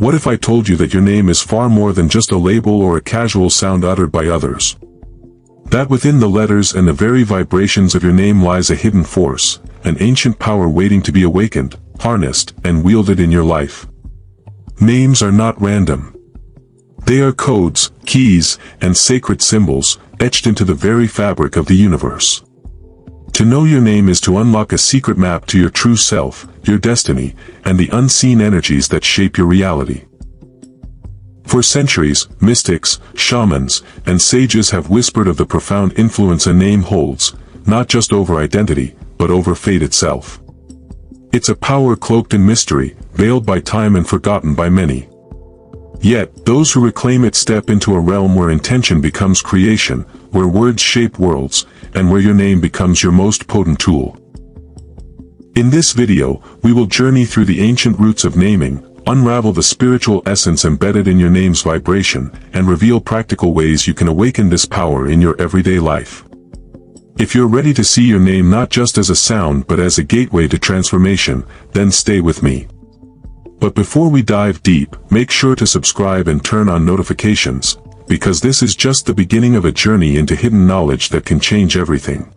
What if I told you that your name is far more than just a label or a casual sound uttered by others? That within the letters and the very vibrations of your name lies a hidden force, an ancient power waiting to be awakened, harnessed, and wielded in your life. Names are not random. They are codes, keys, and sacred symbols, etched into the very fabric of the universe. To know your name is to unlock a secret map to your true self, your destiny, and the unseen energies that shape your reality. For centuries, mystics, shamans, and sages have whispered of the profound influence a name holds, not just over identity, but over fate itself. It's a power cloaked in mystery, veiled by time and forgotten by many. Yet, those who reclaim it step into a realm where intention becomes creation, where words shape worlds, and where your name becomes your most potent tool. In this video, we will journey through the ancient roots of naming, unravel the spiritual essence embedded in your name's vibration, and reveal practical ways you can awaken this power in your everyday life. If you're ready to see your name not just as a sound but as a gateway to transformation, then stay with me. But before we dive deep, make sure to subscribe and turn on notifications, because this is just the beginning of a journey into hidden knowledge that can change everything.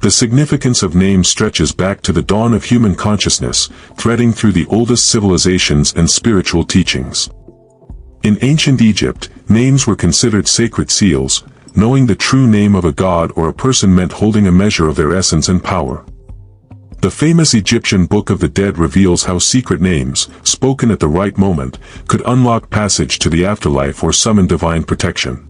The significance of names stretches back to the dawn of human consciousness, threading through the oldest civilizations and spiritual teachings. In ancient Egypt, names were considered sacred seals. Knowing the true name of a god or a person meant holding a measure of their essence and power. The famous Egyptian Book of the Dead reveals how secret names, spoken at the right moment, could unlock passage to the afterlife or summon divine protection.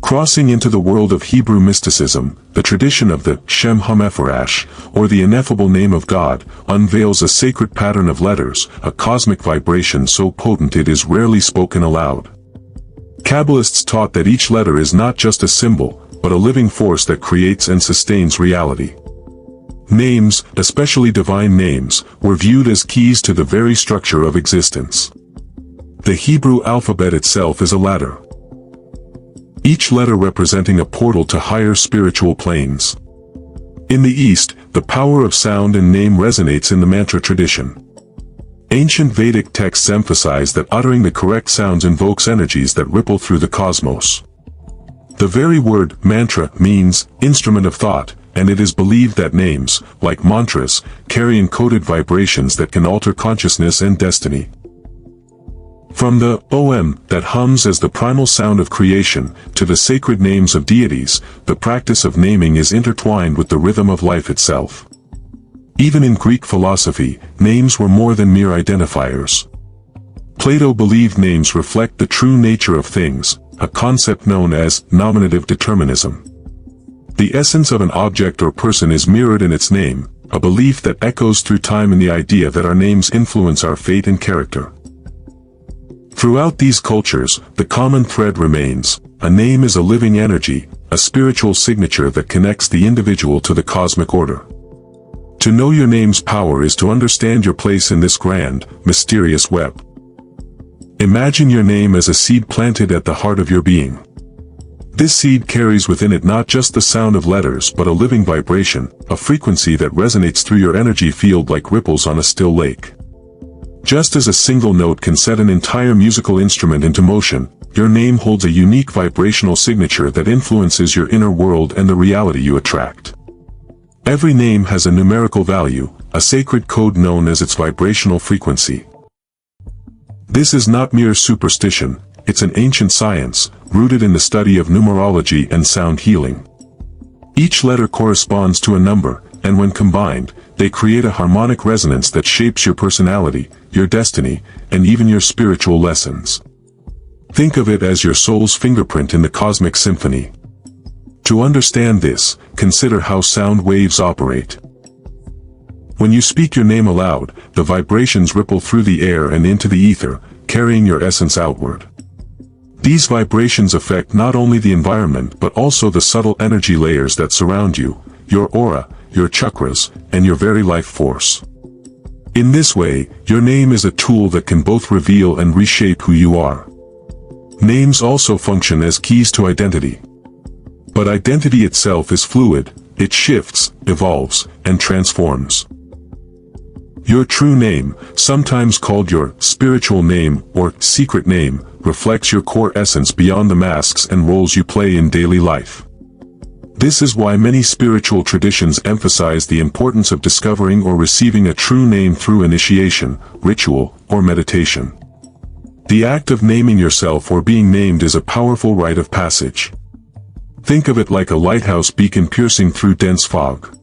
Crossing into the world of Hebrew mysticism, the tradition of the Shem HaMephorash, or the ineffable name of God, unveils a sacred pattern of letters, a cosmic vibration so potent it is rarely spoken aloud. Kabbalists taught that each letter is not just a symbol, but a living force that creates and sustains reality. Names, especially divine names, were viewed as keys to the very structure of existence. The Hebrew alphabet itself is a ladder, each letter representing a portal to higher spiritual planes. In the East, the power of sound and name resonates in the mantra tradition. Ancient Vedic texts emphasize that uttering the correct sounds invokes energies that ripple through the cosmos. The very word mantra means instrument of thought, and it is believed that names, like mantras, carry encoded vibrations that can alter consciousness and destiny. From the Om that hums as the primal sound of creation, to the sacred names of deities, the practice of naming is intertwined with the rhythm of life itself. Even in Greek philosophy, names were more than mere identifiers. Plato believed names reflect the true nature of things, a concept known as nominative determinism. The essence of an object or person is mirrored in its name, a belief that echoes through time in the idea that our names influence our fate and character. Throughout these cultures, the common thread remains: a name is a living energy, a spiritual signature that connects the individual to the cosmic order. To know your name's power is to understand your place in this grand, mysterious web. Imagine your name as a seed planted at the heart of your being. This seed carries within it not just the sound of letters but a living vibration, a frequency that resonates through your energy field like ripples on a still lake. Just as a single note can set an entire musical instrument into motion, your name holds a unique vibrational signature that influences your inner world and the reality you attract. Every name has a numerical value, a sacred code known as its vibrational frequency. This is not mere superstition, it's an ancient science, rooted in the study of numerology and sound healing. Each letter corresponds to a number, and when combined, they create a harmonic resonance that shapes your personality, your destiny, and even your spiritual lessons. Think of it as your soul's fingerprint in the cosmic symphony. To understand this, consider how sound waves operate. When you speak your name aloud, the vibrations ripple through the air and into the ether, carrying your essence outward. These vibrations affect not only the environment but also the subtle energy layers that surround you, your aura, your chakras, and your very life force. In this way, your name is a tool that can both reveal and reshape who you are. Names also function as keys to identity. But identity itself is fluid, it shifts, evolves, and transforms. Your true name, sometimes called your spiritual name or secret name, reflects your core essence beyond the masks and roles you play in daily life. This is why many spiritual traditions emphasize the importance of discovering or receiving a true name through initiation, ritual, or meditation. The act of naming yourself or being named is a powerful rite of passage. Think of it like a lighthouse beacon piercing through dense fog.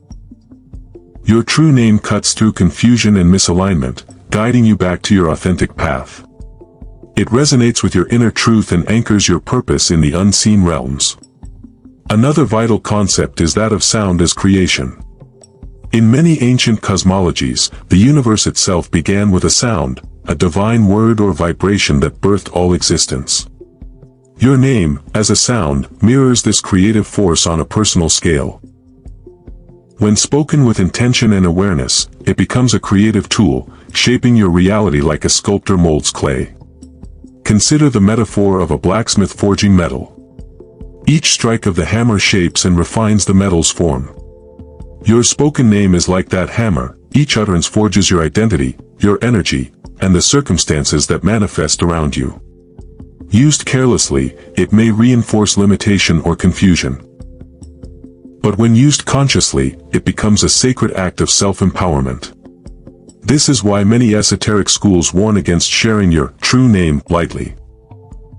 Your true name cuts through confusion and misalignment, guiding you back to your authentic path. It resonates with your inner truth and anchors your purpose in the unseen realms. Another vital concept is that of sound as creation. In many ancient cosmologies, the universe itself began with a sound, a divine word or vibration that birthed all existence. Your name, as a sound, mirrors this creative force on a personal scale. When spoken with intention and awareness, it becomes a creative tool, shaping your reality like a sculptor molds clay. Consider the metaphor of a blacksmith forging metal. Each strike of the hammer shapes and refines the metal's form. Your spoken name is like that hammer. Each utterance forges your identity, your energy, and the circumstances that manifest around you. Used carelessly, it may reinforce limitation or confusion. But when used consciously, it becomes a sacred act of self-empowerment. This is why many esoteric schools warn against sharing your true name lightly.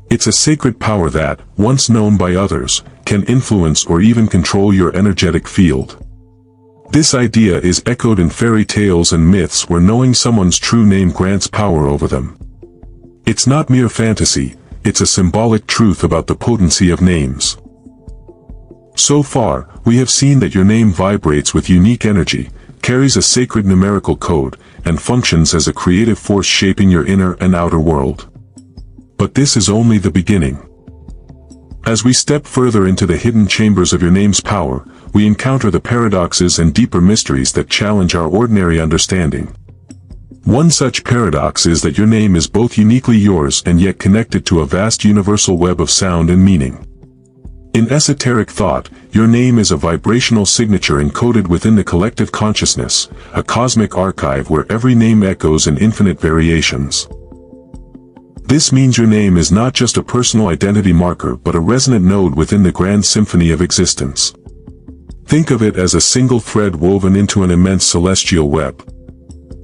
It's a sacred power that, once known by others, can influence or even control your energetic field. This idea is echoed in fairy tales and myths where knowing someone's true name grants power over them. It's not mere fantasy, it's a symbolic truth about the potency of names. So far, we have seen that your name vibrates with unique energy, carries a sacred numerical code, and functions as a creative force shaping your inner and outer world. But this is only the beginning. As we step further into the hidden chambers of your name's power, we encounter the paradoxes and deeper mysteries that challenge our ordinary understanding. One such paradox is that your name is both uniquely yours and yet connected to a vast universal web of sound and meaning. In esoteric thought, your name is a vibrational signature encoded within the collective consciousness, a cosmic archive where every name echoes in infinite variations. This means your name is not just a personal identity marker but a resonant node within the grand symphony of existence. Think of it as a single thread woven into an immense celestial web.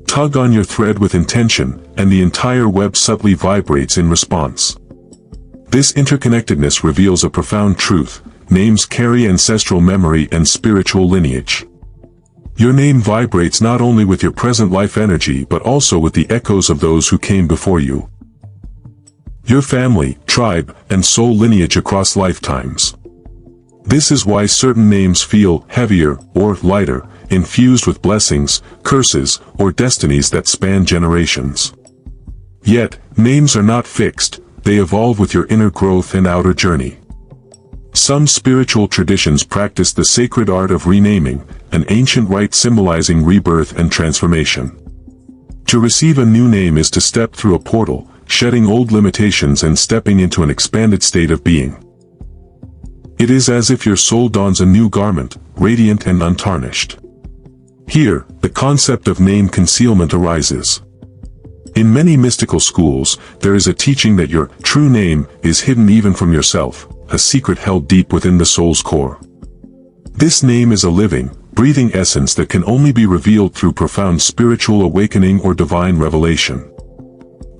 Tug on your thread with intention, and the entire web subtly vibrates in response. This interconnectedness reveals a profound truth: names carry ancestral memory and spiritual lineage. Your name vibrates not only with your present life energy but also with the echoes of those who came before you. Your family, tribe, and soul lineage across lifetimes. This is why certain names feel heavier or lighter, infused with blessings, curses, or destinies that span generations. Yet, names are not fixed, they evolve with your inner growth and outer journey. Some spiritual traditions practice the sacred art of renaming, an ancient rite symbolizing rebirth and transformation. To receive a new name is to step through a portal, shedding old limitations and stepping into an expanded state of being. It is as if your soul dons a new garment, radiant and untarnished. Here, the concept of name concealment arises. In many mystical schools, there is a teaching that your true name is hidden even from yourself, a secret held deep within the soul's core. This name is a living, breathing essence that can only be revealed through profound spiritual awakening or divine revelation.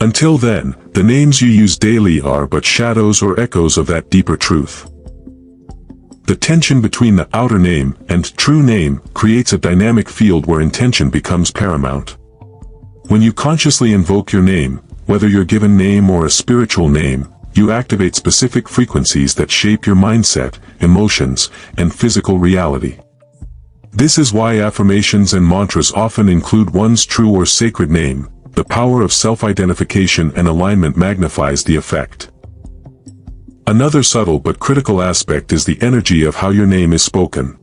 Until then, the names you use daily are but shadows or echoes of that deeper truth. The tension between the outer name and true name creates a dynamic field where intention becomes paramount. When you consciously invoke your name, whether your given name or a spiritual name, you activate specific frequencies that shape your mindset, emotions, and physical reality. This is why affirmations and mantras often include one's true or sacred name. The power of self-identification and alignment magnifies the effect. Another subtle but critical aspect is the energy of how your name is spoken.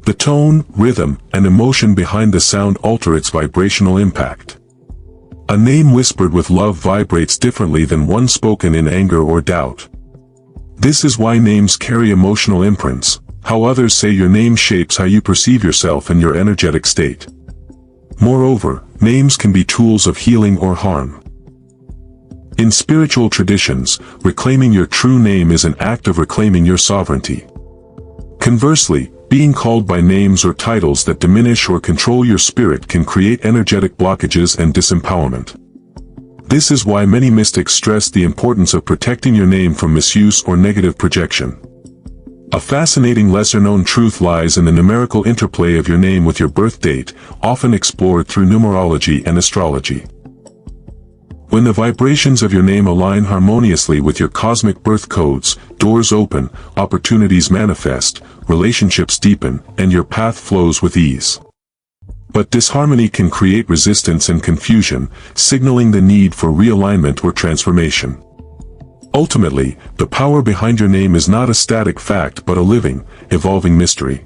The tone, rhythm, and emotion behind the sound alter its vibrational impact. A name whispered with love vibrates differently than one spoken in anger or doubt. This is why names carry emotional imprints. How others say your name shapes how you perceive yourself and your energetic state. Moreover, names can be tools of healing or harm. In spiritual traditions, reclaiming your true name is an act of reclaiming your sovereignty. Conversely, being called by names or titles that diminish or control your spirit can create energetic blockages and disempowerment. This is why many mystics stress the importance of protecting your name from misuse or negative projection. A fascinating lesser-known truth lies in the numerical interplay of your name with your birth date, often explored through numerology and astrology. When the vibrations of your name align harmoniously with your cosmic birth codes, doors open, opportunities manifest, relationships deepen, and your path flows with ease. But disharmony can create resistance and confusion, signaling the need for realignment or transformation. Ultimately, the power behind your name is not a static fact but a living, evolving mystery.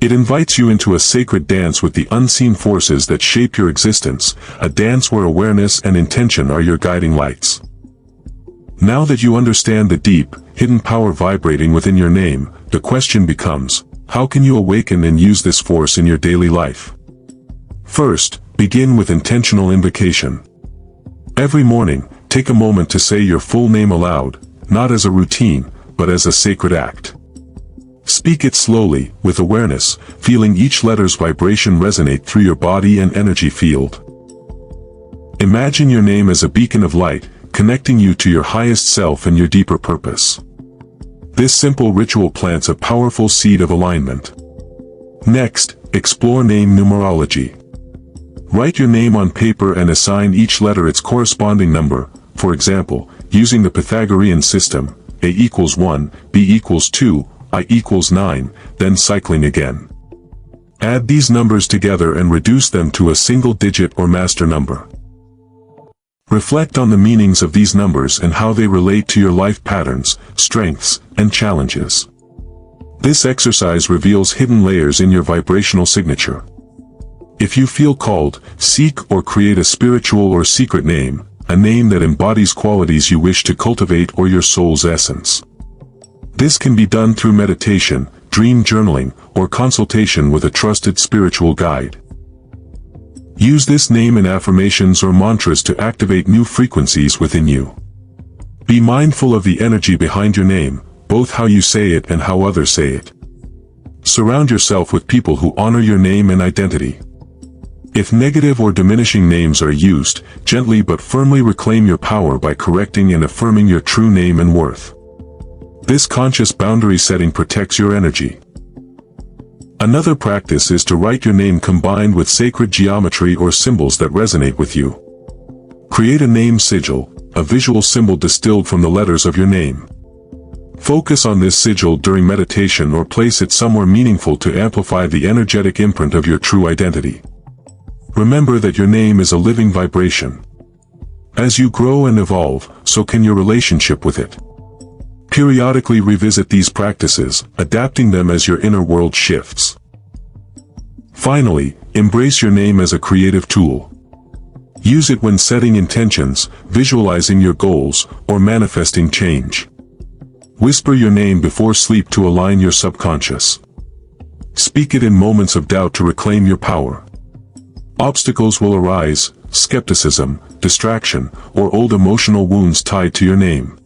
It invites you into a sacred dance with the unseen forces that shape your existence, a dance where awareness and intention are your guiding lights. Now that you understand the deep, hidden power vibrating within your name, the question becomes, how can you awaken and use this force in your daily life? First, begin with intentional invocation. Every morning, take a moment to say your full name aloud, not as a routine, but as a sacred act. Speak it slowly, with awareness, feeling each letter's vibration resonate through your body and energy field. Imagine your name as a beacon of light, connecting you to your highest self and your deeper purpose. This simple ritual plants a powerful seed of alignment. Next, explore name numerology. Write your name on paper and assign each letter its corresponding number, for example, using the Pythagorean system, A equals 1, B equals 2, I equals 9, then cycling again. Add these numbers together and reduce them to a single digit or master number. Reflect on the meanings of these numbers and how they relate to your life patterns, strengths, and challenges. This exercise reveals hidden layers in your vibrational signature. If you feel called, seek or create a spiritual or secret name, a name that embodies qualities you wish to cultivate or your soul's essence. This can be done through meditation, dream journaling, or consultation with a trusted spiritual guide. Use this name in affirmations or mantras to activate new frequencies within you. Be mindful of the energy behind your name, both how you say it and how others say it. Surround yourself with people who honor your name and identity. If negative or diminishing names are used, gently but firmly reclaim your power by correcting and affirming your true name and worth. This conscious boundary setting protects your energy. Another practice is to write your name combined with sacred geometry or symbols that resonate with you. Create a name sigil, a visual symbol distilled from the letters of your name. Focus on this sigil during meditation or place it somewhere meaningful to amplify the energetic imprint of your true identity. Remember that your name is a living vibration. As you grow and evolve, so can your relationship with it. Periodically revisit these practices, adapting them as your inner world shifts. Finally, embrace your name as a creative tool. Use it when setting intentions, visualizing your goals, or manifesting change. Whisper your name before sleep to align your subconscious. Speak it in moments of doubt to reclaim your power. Obstacles will arise, skepticism, distraction, or old emotional wounds tied to your name.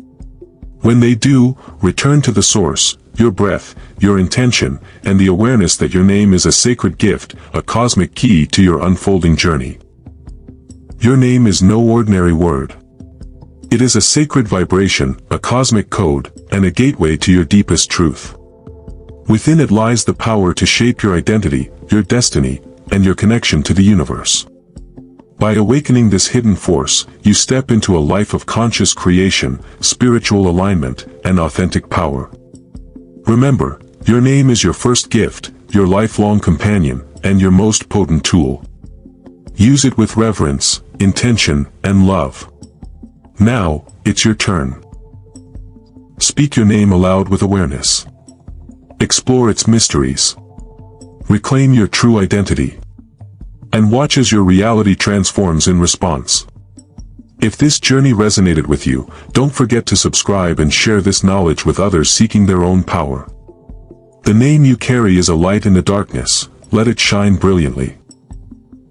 When they do, return to the source, your breath, your intention, and the awareness that your name is a sacred gift, a cosmic key to your unfolding journey. Your name is no ordinary word. It is a sacred vibration, a cosmic code, and a gateway to your deepest truth. Within it lies the power to shape your identity, your destiny, and your connection to the universe. By awakening this hidden force, you step into a life of conscious creation, spiritual alignment, and authentic power. Remember, your name is your first gift, your lifelong companion, and your most potent tool. Use it with reverence, intention, and love. Now, it's your turn. Speak your name aloud with awareness. Explore its mysteries. Reclaim your true identity. And watch as your reality transforms in response. If this journey resonated with you, don't forget to subscribe and share this knowledge with others seeking their own power. The name you carry is a light in the darkness, let it shine brilliantly.